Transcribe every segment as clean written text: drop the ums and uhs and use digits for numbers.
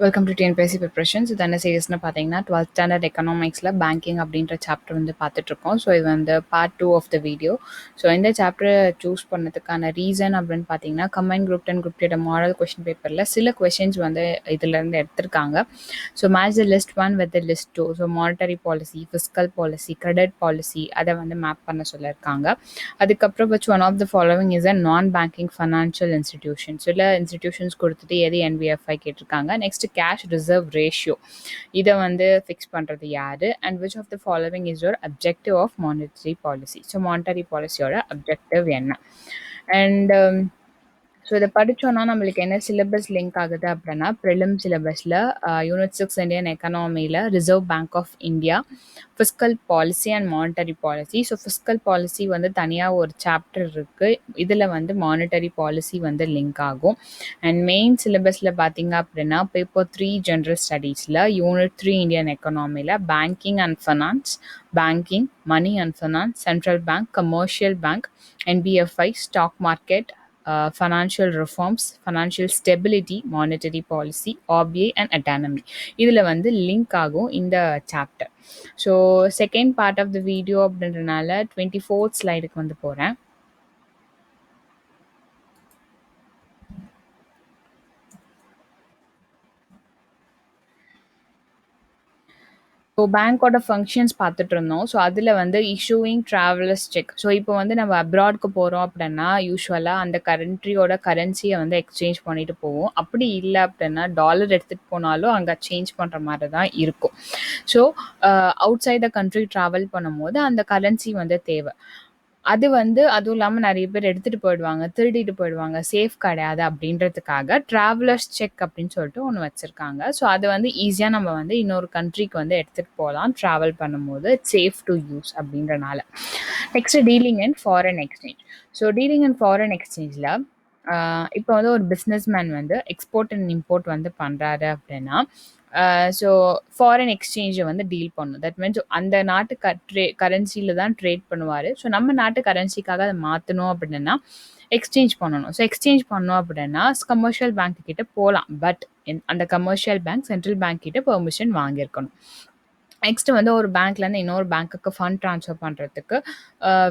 Welcome to TNPSC preparations. இது என்ன சீரியஸ்னு பார்த்தீங்கன்னா 12th ஸ்டாண்டர்ட் எக்கனாமிக்ஸில் பேங்கிங் அப்படின்ற சாப்டர் வந்து பார்த்துட்ருக்கோம். ஸோ இது வந்து part 2 of the video. So இந்த சாப்டரை சூஸ் பண்ணதுக்கான ரீசன் அப்படின்னு பார்த்தீங்கன்னா combine group 10 group 8 model question பேப்பரில் சில கொஷின்ஸ் வந்து இதுலேருந்து எடுத்திருக்காங்க. So match the list 1 with the list 2. So monetary policy, fiscal policy, credit policy அதை வந்து மேப் பண்ண சொல்லியிருக்காங்க. அதுக்கப்புறம் வச்சு one of the following is a நான் பேங்கிங் ஃபைனான்ஷியல் இன்ஸ்டிடியூஷன். சில இன்ஸ்டிடியூஷன்ஸ் கொடுத்துட்டு எது என்பிஎஃப்ஐ கேட்டிருக்காங்க. நெக்ஸ்ட் கேஷ் ரிசர்வ் ரேஷியோ இதை வந்து ஃபிக்ஸ் பண்ணுறது யாரு and which of the following is your objective of monetary policy. So monetary பாலிசியோட அப்ஜெக்டிவ் என்ன அண்ட் ஸோ இதை படித்தோன்னா நம்மளுக்கு என்ன சிலபஸ் லிங்க் ஆகுது அப்படின்னா ப்ரிலிம் சிலபஸில் யூனிட் 6 இந்தியன் எக்கனாமியில் Reserve Bank of India, fiscal policy and monetary policy. So fiscal policy வந்து தனியாக ஒரு சாப்டர் இருக்குது. இதில் வந்து மானிட்டரி பாலிசி வந்து லிங்க் ஆகும். அண்ட் மெயின் சிலபஸில் பார்த்தீங்க அப்படின்னா பேப்பர் 3 ஜென்ரல் ஸ்டடீஸில் யூனிட் 3 இந்தியன் எக்கனாமியில் banking and finance, banking, money and finance, central bank, commercial bank, NBFI, stock market, financial reforms, financial stability, monetary policy, RBI and autonomy. இதில் வந்து link ஆகும் இந்த chapter. So second part of the video அப்படின்றனால 24th ஸ்லைடுக்கு வந்து போகிறேன். So பேங்க்கோட functions பார்த்துட்டு இருந்தோம். So அதில் வந்து இஷ்யூவிங் ட்ராவலர்ஸ் செக். ஸோ இப்போ வந்து நம்ம அப்ராட்க்கு போகிறோம் அப்படின்னா யூஸ்வலாக அந்த கண்ட்ரியோட கரன்சியை வந்து எக்ஸ்சேஞ்ச் பண்ணிட்டு போவோம். அப்படி இல்லை அப்படின்னா டாலர் எடுத்துகிட்டு போனாலும் அங்கே சேஞ்ச் பண்ணுற மாதிரி தான் இருக்கும். So outside the country travel பண்ணும்போது அந்த கரன்சி வந்து தேவை. அது வந்து அதுவும் இல்லாமல் நிறைய பேர் எடுத்துகிட்டு போயிடுவாங்க, திருடிட்டு போயிடுவாங்க, சேஃப் கிடையாது அப்படின்றதுக்காக ட்ராவலர்ஸ் செக் அப்படின்னு சொல்லிட்டு ஒன்று வச்சுருக்காங்க. ஸோ அது வந்து ஈஸியாக நம்ம வந்து இன்னொரு கண்ட்ரிக்கு வந்து எடுத்துகிட்டு போகலாம் ட்ராவல் பண்ணும்போது, சேஃப் டு யூஸ் அப்படின்றனால. Next dealing and foreign exchange. So dealing and foreign எக்ஸ்சேஞ்சில் இப்போ வந்து ஒரு பிஸ்னஸ் மேன் வந்து எக்ஸ்போர்ட் அண்ட் இம்போர்ட் வந்து பண்ணுறாரு அப்படின்னா ஸோ ஃபாரின் எக்ஸ்சேஞ்சை வந்து டீல் பண்ணும். தட் மீன்ஸ் அந்த நாட்டு கரன்சியில் தான் ட்ரேட் பண்ணுவார். ஸோ நம்ம நாட்டு கரன்சிக்காக அதை மாற்றணும் அப்படின்னா எக்ஸ்சேஞ்ச் பண்ணணும். ஸோ எக்ஸ்சேஞ்ச் பண்ணோம் அப்படின்னா கமர்ஷியல் பேங்க் கிட்ட போகலாம். பட் அந்த கமர்ஷியல் பேங்க் சென்ட்ரல் பேங்க் கிட்ட பெர்மிஷன் வாங்கியிருக்கணும். நெக்ஸ்ட் வந்து ஒரு பேங்க்லேருந்து இன்னொரு பேங்க்குக்கு ஃபண்ட் ட்ரான்ஸ்ஃபர் பண்ணுறதுக்கு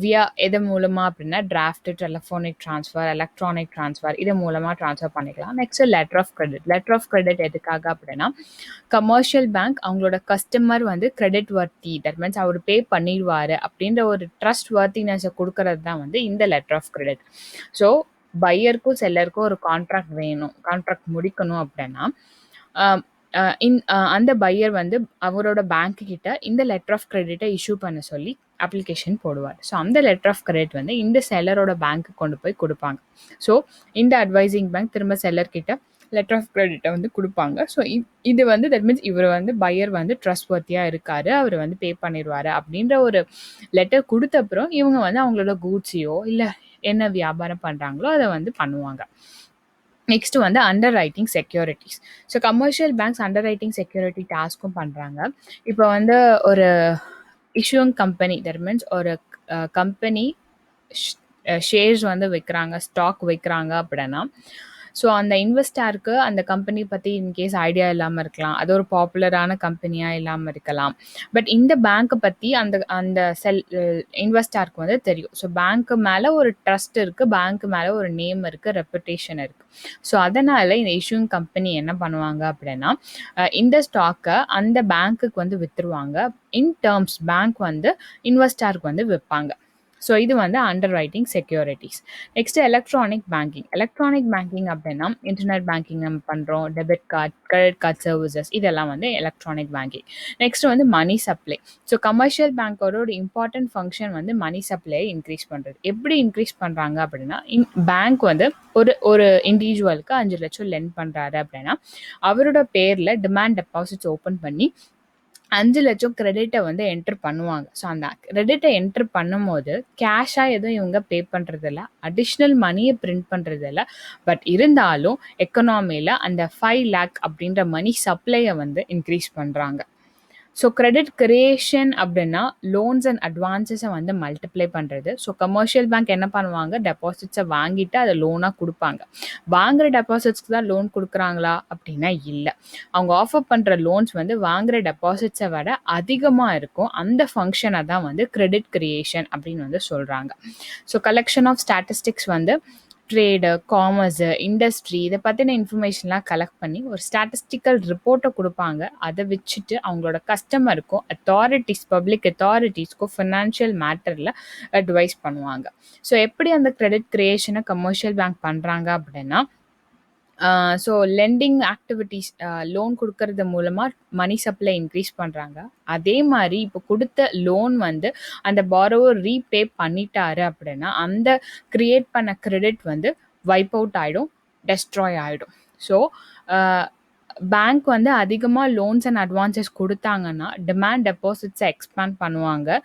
வியா எது மூலமாக அப்படின்னா draft, telephonic transfer, electronic transfer இது மூலமாக ட்ரான்ஸ்ஃபர் பண்ணிக்கலாம். Next letter of credit. Letter of credit எதுக்காக அப்படின்னா கமர்ஷியல் பேங்க் அவங்களோட கஸ்டமர் வந்து கிரெடிட் வர்த்தி, தட் மீன்ஸ் அவர் பே பண்ணிடுவார் அப்படின்ற ஒரு ட்ரஸ்ட் வர்த்தினஸை கொடுக்கறது தான் வந்து இந்த லெட்டர் ஆஃப் கிரெடிட். ஸோ பையருக்கும் செல்லருக்கும் ஒரு கான்ட்ராக்ட் வேணும், கான்ட்ராக்ட் முடிக்கணும் அப்படின்னா அந்த பையர் வந்து அவரோட பேங்க்கு கிட்ட இந்த லெட்டர் ஆஃப் கிரெடிட்டை இஷ்யூ பண்ண சொல்லி அப்ளிகேஷன் போடுவார். ஸோ அந்த லெட்டர் ஆஃப் கிரெடிட் வந்து இந்த செல்லரோட பேங்க்கு கொண்டு போய் கொடுப்பாங்க. ஸோ இந்த அட்வைசிங் பேங்க் திரும்ப செல்லர்கிட்ட லெட்டர் ஆஃப் கிரெடிட்டை வந்து கொடுப்பாங்க. ஸோ இது வந்து தட் மீன்ஸ் இவர் வந்து பையர் வந்து ட்ரஸ்ட் வர்த்தியாக இருக்கார், அவர் வந்து பே பண்ணிடுவார் அப்படின்ற ஒரு லெட்டர் கொடுத்த அப்புறம் இவங்க வந்து அவங்களோட கூட்ஸையோ இல்லை என்ன வியாபாரம் பண்ணுறாங்களோ அதை வந்து பண்ணுவாங்க. நெக்ஸ்ட் வந்து underwriting securities. So commercial banks underwriting security டாஸ்க்கும் பண்ணுறாங்க. இப்போ வந்து ஒரு இஷ்யூங் கம்பெனி, தட் மீன்ஸ் ஒரு கம்பெனி ஷேர்ஸ் வந்து விற்கிறாங்க, ஸ்டாக் விற்கிறாங்க அப்படின்னா ஸோ அந்த இன்வெஸ்டருக்கு அந்த கம்பெனி பற்றி இன்கேஸ் ஐடியா இல்லாமல் இருக்கலாம், அது ஒரு பாப்புலரான கம்பெனியாக இல்லாமல் இருக்கலாம். பட் இந்த பேங்க்கை பற்றி அந்த அந்த இன்வெஸ்டருக்கு வந்து தெரியும். ஸோ பேங்க்கு மேலே ஒரு ட்ரஸ்ட் இருக்குது, பேங்க்கு மேலே ஒரு நேம் இருக்குது, ரெப்புடேஷன் இருக்குது. ஸோ அதனால் இந்த இஷ்யூங் கம்பெனி என்ன பண்ணுவாங்க அப்படின்னா இந்த ஸ்டாக்கை அந்த பேங்க்குக்கு வந்து விற்றுருவாங்க. இன் டேர்ம்ஸ் பேங்க் வந்து இன்வெஸ்டருக்கு வந்து விற்பாங்க. ஸோ இது வந்து underwriting securities. Next electronic banking. Electronic banking அப்படின்னா இன்டர்நெட் பேங்கிங் நம்ம பண்ணுறோம், debit card, credit card services இதெல்லாம் வந்து எலக்ட்ரானிக் பேங்கிங். நெக்ஸ்ட் வந்து மணி சப்ளை. ஸோ கமர்ஷியல் பேங்கோட ஒரு இம்பார்ட்டன்ட் ஃபங்க்ஷன் வந்து மணி சப்ளை இன்க்ரீஸ் பண்ணுறது. எப்படி இன்க்ரீஸ் பண்ணுறாங்க அப்படின்னா பேங்க் வந்து ஒரு இண்டிவிஜுவலுக்கு 5 லட்சம் லெண்ட் பண்ணுறாரு அப்படின்னா அவரோட பேரில் டிமாண்ட் டெபாசிட்ஸ் ஓப்பன் பண்ணி 5 லட்சம் கிரெடிட்டை வந்து என்ட்ரு பண்ணுவாங்க. ஸோ அந்த கிரெடிட்டை என்ட்ரு பண்ணும்போது கேஷாக எதுவும் இவங்க பே பண்ணுறதில்ல, அடிஷ்னல் மணியை பிரிண்ட் பண்ணுறதில்ல. பட் இருந்தாலும் எக்கனாமியில் அந்த 5 lakh அப்படின்ற மணி சப்ளையை வந்து இன்க்ரீஸ் பண்ணுறாங்க. ஸோ கிரெடிட் கிரியேஷன் அப்படின்னா லோன்ஸ் அண்ட் அட்வான்ஸஸை வந்து மல்டிப்ளை பண்ணுறது. ஸோ கமர்ஷியல் பேங்க் என்ன பண்ணுவாங்க, டெபாசிட்ஸை வாங்கிட்டு அதை லோனாக கொடுப்பாங்க. வாங்குகிற டெபாசிட்ஸ்க்கு தான் லோன் கொடுக்குறாங்களா அப்படின்னா இல்லை. அவங்க ஆஃபர் பண்ணுற லோன்ஸ் வந்து வாங்குகிற டெபாசிட்ஸை விட அதிகமாக இருக்கும். அந்த ஃபங்க்ஷனை தான் வந்து கிரெடிட் கிரியேஷன் அப்படின்னு வந்து சொல்கிறாங்க. ஸோ கலெக்ஷன் ஆஃப் ஸ்டாட்டிஸ்டிக்ஸ் வந்து ட்ரேடு, காமர்ஸு, இண்டஸ்ட்ரி இதை பற்றின இன்ஃபர்மேஷன்லாம் கலெக்ட் பண்ணி ஒரு ஸ்டாட்டிஸ்டிக்கல் ரிப்போர்ட்டை கொடுப்பாங்க. அதை வச்சுட்டு அவங்களோட கஸ்டமருக்கும் பப்ளிக் அத்தாரிட்டிஸ்க்கும் ஃபினான்ஷியல் மேட்டரில் அட்வைஸ் பண்ணுவாங்க. ஸோ எப்படி அந்த கிரெடிட் கிரியேஷனை கமர்ஷியல் பேங்க் பண்ணுறாங்க அப்படின்னா, ஸோ லெண்டிங் ஆக்டிவிட்டீஸ், லோன் கொடுக்கறது மூலமாக மணி சப்ளை இன்க்ரீஸ் பண்ணுறாங்க. அதே மாதிரி இப்போ கொடுத்த லோன் வந்து அந்த பாரோவர் ரீபே பண்ணிட்டாரு அப்படின்னா அந்த கிரியேட் பண்ண கிரெடிட் வந்து வைப் அவுட் ஆகிடும், டெஸ்ட்ராய் ஆகிடும். ஸோ பேங்க் வந்து அதிகமாக லோன்ஸ் அண்ட் அட்வான்சஸ் கொடுத்தாங்கன்னா டிமாண்ட் டெபாசிட்ஸை எக்ஸ்பேண்ட் பண்ணுவாங்க.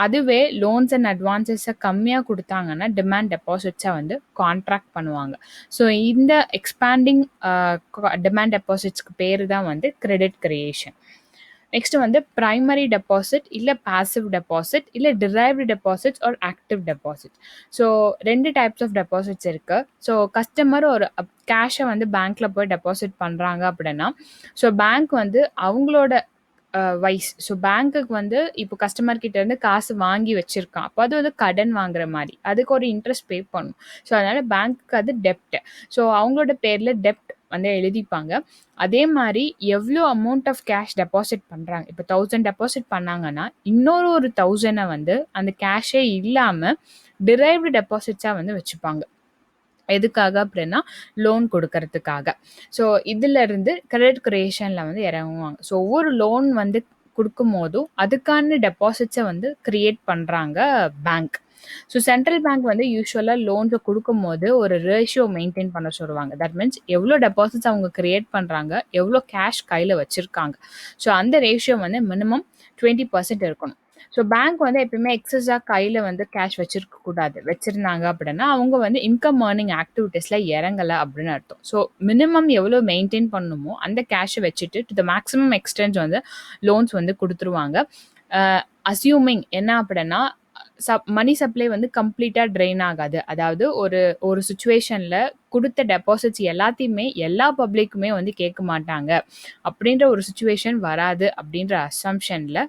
அதுவே லோன்ஸ் அண்ட் அட்வான்சஸை கம்மியாக கொடுத்தாங்கன்னா டிமாண்ட் டெபாசிட்ஸை வந்து கான்ட்ராக்ட் பண்ணுவாங்க. ஸோ இந்த எக்ஸ்பேண்டிங் டிமாண்ட் டெபாசிட்ஸ்க்கு பேர் தான் வந்து கிரெடிட் கிரியேஷன். நெக்ஸ்ட் வந்து ப்ரைமரி டெபாசிட் இல்லை பாசிவ் டெபாசிட் இல்லை derived deposits or active deposit. So 2 types of deposits இருக்குது. ஸோ கஸ்டமர் ஒரு கேஷை வந்து பேங்க்கில் போய் டெபாசிட் பண்ணுறாங்க அப்படின்னா, ஸோ பேங்க் வந்து அவங்களோட வைஸ், ஸோ பேங்க்குக்கு வந்து இப்போ கஸ்டமர் கிட்ட இருந்து காசு வாங்கி வச்சிருக்கான், அப்போ அது வந்து கடன் வாங்குற மாதிரி, அதுக்கு ஒரு இன்ட்ரெஸ்ட் பே பண்ணும். ஸோ அதனால பேங்க்குக்கு அது டெப்ட். ஸோ அவங்களோட பேரில் டெப்ட் வந்து எழுதிப்பாங்க. அதே மாதிரி எவ்வளோ அமௌண்ட் ஆஃப் கேஷ் டெபாசிட் பண்ணுறாங்க, இப்போ 1000 டெபாசிட் பண்ணாங்கன்னா இன்னொரு 1000 வந்து அந்த கேஷே இல்லாமல் டிரைவ்டு டெபாசிட்ஸாக வந்து வச்சுப்பாங்க. எதுக்காக அப்படின்னா லோன் கொடுக்கறதுக்காக. ஸோ இதிலிருந்து கிரெடிட் கிரியேஷனில் வந்து இறங்குவாங்க. ஸோ ஒவ்வொரு லோன் வந்து கொடுக்கும் போதும் அதுக்கான டெபாசிட்ஸை வந்து கிரியேட் பண்ணுறாங்க பேங்க். ஸோ சென்ட்ரல் பேங்க் வந்து யூஸ்வலாக லோன்ஸை கொடுக்கும் போது ஒரு ரேஷியோ மெயின்டைன் பண்ண சொல்லுவாங்க. தட் மீன்ஸ் எவ்வளோ டெபாசிட்ஸ் அவங்க கிரியேட் பண்ணுறாங்க, எவ்வளோ கேஷ் கையில் வச்சுருக்காங்க. ஸோ அந்த ரேஷியோ வந்து மினிமம் 20% இருக்கணும். ஸோ பேங்க் வந்து எப்பயுமே எக்ஸஸாக கையில் வந்து கேஷ் வச்சுருக்கக்கூடாது. வச்சுருந்தாங்க அப்படின்னா அவங்க வந்து இன்கம் ஏர்னிங் ஆக்டிவிட்டீஸில் இறங்கலை அப்படின்னு அர்த்தம். ஸோ மினிமம் எவ்வளோ மெயின்டைன் பண்ணணுமோ அந்த கேஷை வச்சுட்டு டு த மேக்ஸிமம் எக்ஸ்டென்ட் வந்து லோன்ஸ் வந்து கொடுத்துருவாங்க. அஸ்யூமிங் என்ன அப்படின்னா மணி சப்ளை வந்து கம்ப்ளீட்டாக ட்ரெயின் ஆகாது. அதாவது ஒரு சுச்சுவேஷனில் கொடுத்த டெபாசிட்ஸ் எல்லாத்தையுமே எல்லா பப்ளிக்குமே வந்து கேட்க மாட்டாங்க அப்படின்ற ஒரு சுச்சுவேஷன் வராது அப்படின்ற அசம்ஷனில்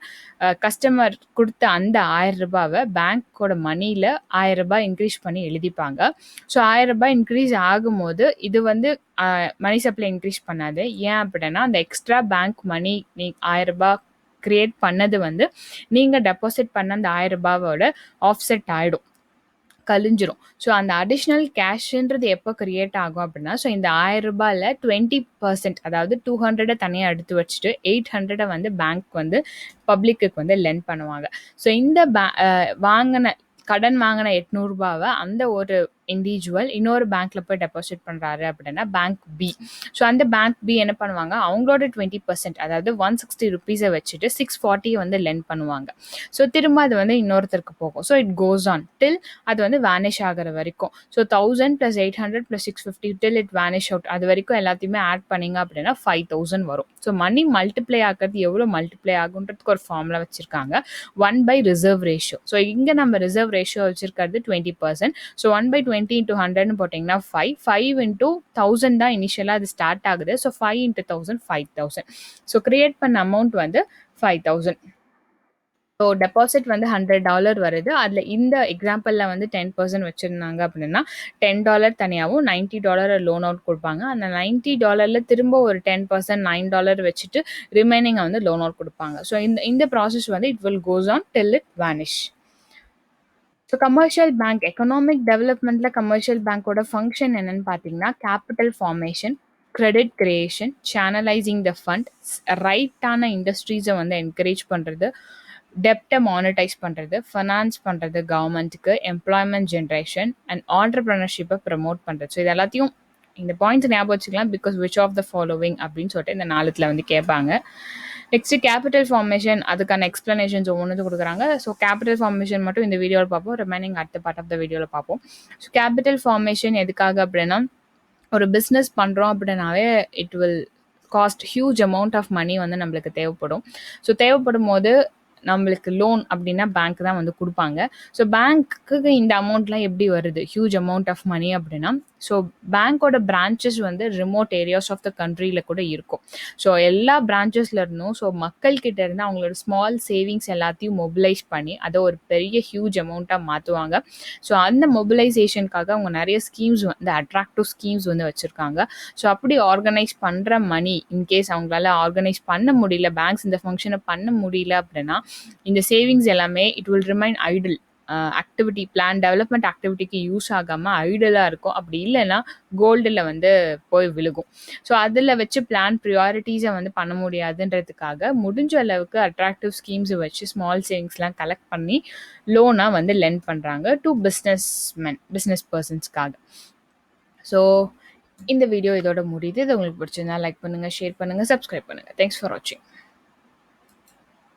கஸ்டமர் கொடுத்த அந்த 1000 ரூபாவை பேங்க்கோட மணியில் 1000 ரூபாய் இன்க்ரீஸ் பண்ணி எழுதிப்பாங்க. ஸோ 1000 ரூபாய் இன்க்ரீஸ் ஆகும்போது இது வந்து மணி சப்ளை இன்க்ரீஸ் பண்ணாது. ஏன் அப்படின்னா அந்த எக்ஸ்ட்ரா பேங்க் மணி 1000 ரூபாய் கிரியேட் பண்ணது வந்து நீங்கள் டெபாசிட் பண்ண அந்த 1000 ரூபாவோட ஆஃப்செட் ஆகிடும், கழிஞ்சிரும். ஸோ அந்த அடிஷ்னல் கேஷ்ன்றது எப்போ கிரியேட் ஆகும் அப்படின்னா, ஸோ இந்த 1000 ரூபாயில் 20%, அதாவது 200 தனியாக எடுத்து வச்சுட்டு 800 வந்து பேங்க் வந்து பப்ளிக்கு வந்து லெண்ட் பண்ணுவாங்க. ஸோ இந்த கடன் வாங்கின 800 ரூபாவை அந்த ஒரு இண்டிவிஜுவல் இன்னொரு பேங்க்கில் போய் டெபாசிட் பண்ணுறாரு அப்படின்னா பேங்க் பி. ஸோ அந்த பேங்க் பி என்ன பண்ணுவாங்க, அவங்களோட 20%, அதாவது 160 ருபீஸை வச்சுட்டு 640 வந்து லெண்ட் பண்ணுவாங்க. ஸோ திரும்ப அது வந்து இன்னொருத்தருக்கு போகும். ஸோ இட் கோஸ் ஆன் டில் அது வந்து வேனிஷ் ஆகிற வரைக்கும். So 1000 + 800 + 650 till it vanish out. அது வரைக்கும் எல்லாத்தையுமே ஆட் பண்ணிங்க அப்படின்னா 5000 வரும். ஸோ மணி மல்டிப்ளை ஆகிறது எவ்வளோ மல்டிப்ளை ஆகுன்றதுக்கு ஒரு ஃபார்முலா வச்சுருக்காங்க, 1/ரிசர்வ் ரேஷியோ. ஸோ இங்கே நம்ம ரிசர்வ் ரேஷியோ வச்சுருக்கிறது 20%. ஸோ 1/20 × 100 போட்டிங்கன்னா 5 × 1000 தான் இனிஷியலாக அது ஸ்டார்ட் ஆகுது. ஸோ 5 × 1000 5000. ஸோ கிரியேட் பண்ண அமௌண்ட் வந்து 5000. ஸோ டெபாசிட் வந்து $100 வருது. அதில் இந்த எக்ஸாம்பிளில் வந்து 10% வச்சுருந்தாங்க அப்படின்னா $10 தனியாகவும் $90 லோன் அவுட் கொடுப்பாங்க. அந்த $90 திரும்ப ஒரு 10% $9 வச்சுட்டு ரிமைனிங்கை வந்து லோன் அவுட் கொடுப்பாங்க. ஸோ இந்த ப்ராசஸ் வந்து it will goes on till it vanish. So commercial bank economic டெவலப்மெண்ட்டில் கமர்ஷியல் பேங்க்கோட ஃபங்க்ஷன் என்னென்னு பார்த்தீங்கன்னா, capital formation, credit creation, channelising the fund, ரைட்டான இண்டஸ்ட்ரீஸை வந்து என்கரேஜ் பண்ணுறது, டெப்டை மானிட்டைஸ் பண்ணுறது, ஃபைனான்ஸ் பண்ணுறது கவர்மெண்ட்டுக்கு, எம்ப்ளாய்மெண்ட் ஜென்ரேஷன் அண்ட் ஆண்டர்ப்ரனர்ஷிப்பை ப்ரமோட் பண்ணுறது. ஸோ இது எல்லாத்தையும் இந்த பாயிண்ட்ஸ் ஞாபகம் வச்சுக்கலாம். Because which of the following அப்படின்னு சொல்லிட்டு இந்த 4ல் வந்து கேட்பாங்க. நெக்ஸ்ட் கேபிட்டல் ஃபார்மேஷன், அதுக்கான எக்ஸ்ப்ளனேஷன்ஸ் ஒவ்வொன்று கொடுக்குறாங்க. ஸோ கேபிட்டல் ஃபார்மேஷன் மட்டும் இந்த வீடியோவில் பார்ப்போம், ரிமைனிங் அடுத்த பார்ட் ஆஃப் த வீடியோவில் பார்ப்போம். ஸோ கேபிட்டல் ஃபார்மேஷன் எதுக்காக அப்படின்னா, ஒரு பிஸ்னஸ் பண்ணுறோம் அப்படின்னாவே it will cost huge amount of money வந்து நம்மளுக்கு தேவைப்படும். ஸோ தேவைப்படும்போது நம்மளுக்கு லோன் அப்படின்னா பேங்க் தான் வந்து குடுப்பாங்க. ஸோ பேங்க்குக்கு இந்த அமௌண்ட்லாம் எப்படி வருது? ஹியூஜ் அமௌண்ட் ஆஃப் மணி அப்படின்னா, ஸோ பேங்க்கோட பிரான்ச்சஸ் வந்து ரிமோட் ஏரியாஸ் ஆஃப் த கண்ட்ரியில கூட இருக்கும். ஸோ எல்லா பிரான்ச்சஸ்ல இருந்தும் ஸோ மக்கள்கிட்ட இருந்து அவங்களோட ஸ்மால் சேவிங்ஸ் எல்லாத்தையும் மொபிலைஸ் பண்ணி அதை ஒரு பெரிய ஹியூஜ் அமௌண்ட்டாக மாற்றுவாங்க. ஸோ அந்த மொபிலைசேஷனுக்காக அவங்க நிறைய ஸ்கீம்ஸ் வந்து அட்ராக்டிவ் ஸ்கீம்ஸ் வந்து வச்சுருக்காங்க. ஸோ அப்படி ஆர்கனைஸ் பண்ணுற மணி இன்கேஸ் அவங்களால ஆர்கனைஸ் பண்ண முடியல, பேங்க்ஸ் இந்த ஃபங்க்ஷனை பண்ண முடியல அப்படின்னா இந்த சேவிங்ஸ் எல்லாமே it will remain idle. Activity plan development ஆக்டிவிட்டிக்கு யூஸ் ஆகாமல் ஐடலாக இருக்கும். அப்படி இல்லைன்னா கோல்டில் வந்து போய் விழுகும். ஸோ அதில் வச்சு பிளான் ப்ரியாரிட்டிஸை வந்து பண்ண முடியாதுன்றதுக்காக முடிஞ்ச அளவுக்கு அட்ராக்டிவ் ஸ்கீம்ஸை வச்சு ஸ்மால் சேவிங்ஸ்லாம் கலெக்ட் பண்ணி லோனாக வந்து லெண்ட் பண்ணுறாங்க டு பிஸ்னஸ் பர்சன்ஸ்க்காக. ஸோ இந்த வீடியோ இதோட முடியுது. இது உங்களுக்கு பிடிச்சிருந்தா லைக் பண்ணுங்கள், ஷேர் பண்ணுங்கள், சப்ஸ்கிரைப் பண்ணுங்கள். தேங்க்ஸ் ஃபார் வாட்சிங்.